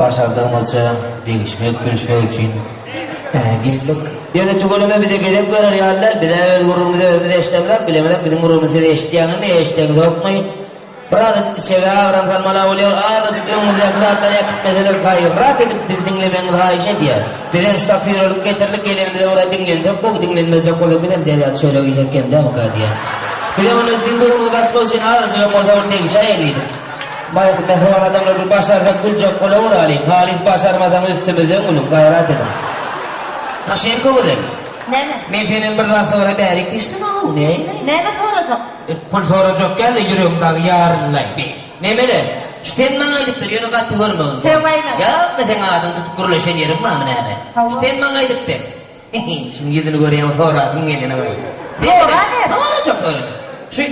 başardığımızca değişmek, görüşmek için geldik. Yönetim bölümü bir de gerek verir yerler. Bir de öz gururumuzu özü de eşitlemek, bilemedik. Bizim gururumuzu da eşitleyenin de eşitleyenin de okmayın. Birazcık içeri avram salmalar oluyor. Azıcık önünüzde kıraatları yakıp mesela kayır. Rahat edip dinlemeniz haişe diyor. Bilen şu taksiyi olup getirdik gelenimize oraya dinlensek, bu dinlenmeyecek olup bilen de şöyle giderken değil mi kadiyen? Bilen onu sizin durumunuzu açmak için azıcık orta ortaya işe eğliydik. Mehruan adamlar bir başarsak bulacak kola uğrayın. Halis başarmadan üstümüzden bulun, gayret edin. Ha Şemka bu değil. Ne mi? Ben senin bir daha sonra berik içtim ama ne? Ne mi soracak? Pul soracak gel de yüreğimden yarınlay be. Ne böyle? Şu sen bana aydık bir yönü katı görmüyorsun. Sevmeyin. Ya da sen adın tutup kuruluşan yerim var mı ne be? Tamam. Şu sen bana aydık bir. Şimdi yüzünü göreyim sonra atın gelin ağabey. Doğru ne? Soracak. Şu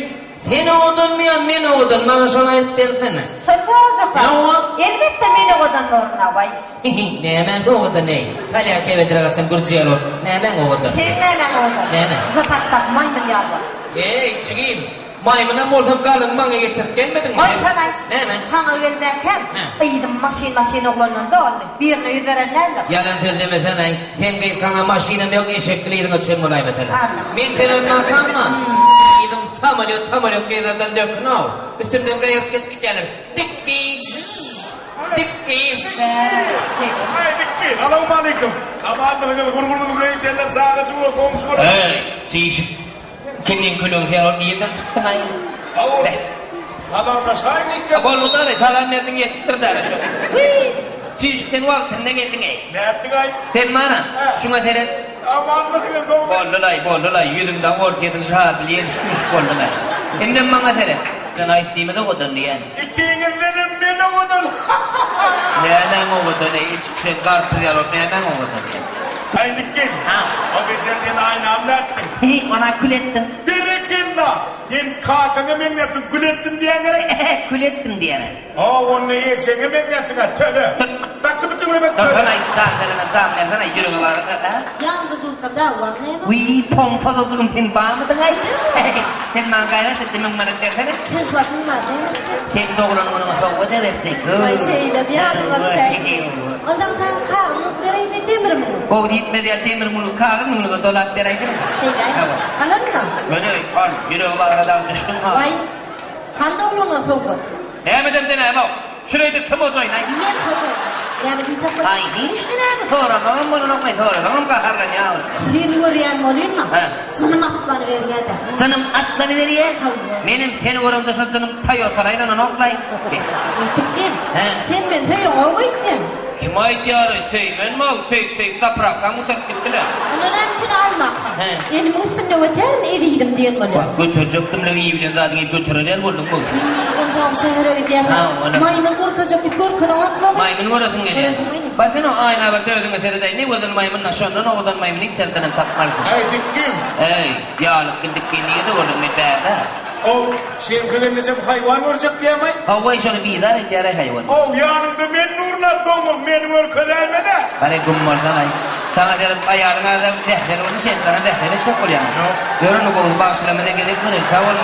sen oğudun mu ya ben oğudun bana şuna ayıp versene. Sen soracaklar. Ne o? Elbette beni odan doğruna vay. Ne hemen oğudun ne? Salya kevedire kalsın kurcuya olur. Ne hemen oğudun? Sen ne hemen odan? Ne hemen? Zataktak maymun yarlar. Çıkayım. Maymuna moltum kalın bana getirip gelmedin mi? Ay tanay. Ne hemen? Sana vermezken ıydım maşin oğlanın da olmuş. Birini yüzverenlerle. Yalan söylemesene. Sen gayet kana maşinem yok eşekliydin ötüşen olay mesela. Anladım. Ben senin makamma. Yedim samolyot gezerden dökün o. Üstümden gayet geç gelir. Tikgi. Hey Dikki, Assalamu alaikum. Aman bakın gurgurunu göğün çeller sağa çıkıyor komşu var. Çiğişip. Kendin külün fiyarın yerden çıktın ay. Avur. Halamla şahinlik yap. Bol da da kalan nereden getirdi de. Çiğişipten vaktinde geldin ay. Ne yaptın ay? Sen bana şuna seret. Aman bakın doğru. Bolulay yüzümden ortadan şahar bileyen üç bolulay. Hem bana seret. Sen ayıttığımı da kodun diyen. İkinizdenim beni odun. Nereden o kodun ay? Hiç şey kartır yalop nereden o kodun? Ay Dikki. O becerdiğin aynı anlattın. Ona kul ettim. Birikinla. Sen kalkanı ben yaptın kul ettim diyen gerek. Kul ettim diyene. Onu yesene ben yaptın ha töle. Takımı kımrımet töle. Sana zaten sana yürü var. Yandı dur kadar var ne mi? Uy pompa da zoom sen bağmadın ay. Sen bana gayret ettin ben bana dersene. Sen şu akın var değil mi? Sen doğrulan bunu soğuğa da verecek. Ay şeyle bir adım atacak. Ondan ben karnım göreyim demir mi? O gitmedi ya demir bunu kağın bunu dolap deraydın. Şeyden. Anladın mı? Böyle al yürü var aradan düştün ha. Vay. Handa oğluna soğuk. Ne mi demdin ama? Şurayı da kim olacak lan? Ne koca? Yani bir takım. Ay hiç ne mi sonra ben bunu nokmayı sonra tamam kaharla ya. Seni görüyen molun mu? Sanım atları veriyor da. Sanım atları veriyor. Benim seni görümde şu sanım Toyota'yla noklay. Gittim. Sen ben tüyü olmaydın. Kim ait yarı Seymen mi? Sey kaprak kamu taktiktiler. Ondan için almak. Elim üstünde öterin ediydim diyen molun. Bak götürecektim de iyi bilen zaten götürürler buldum bu. Ondan şehre gidiyor. Maymun korkacak bir korkudan atma. Maymun orasın geliyor. Bak sen o aynı bak dövdüğün eserde ne odan maymun aşağıdan o odan maymun ilk sertenen takmalısın. Ay Dikki. Ey yağlık Dikki niye de oldun bir derdi? O Şemka'nın bizim hayvan olacak diye mi? Havvay şunu bir idare et yarı hayvan. O yanımda ben nurla domuz beni örköler mi ne? Bana kummardan ay. Sana derim ayağına da defter onu sen sana defteri çok oluyor. Yorunu koğuz bağışlamada gerek var. Sağ ol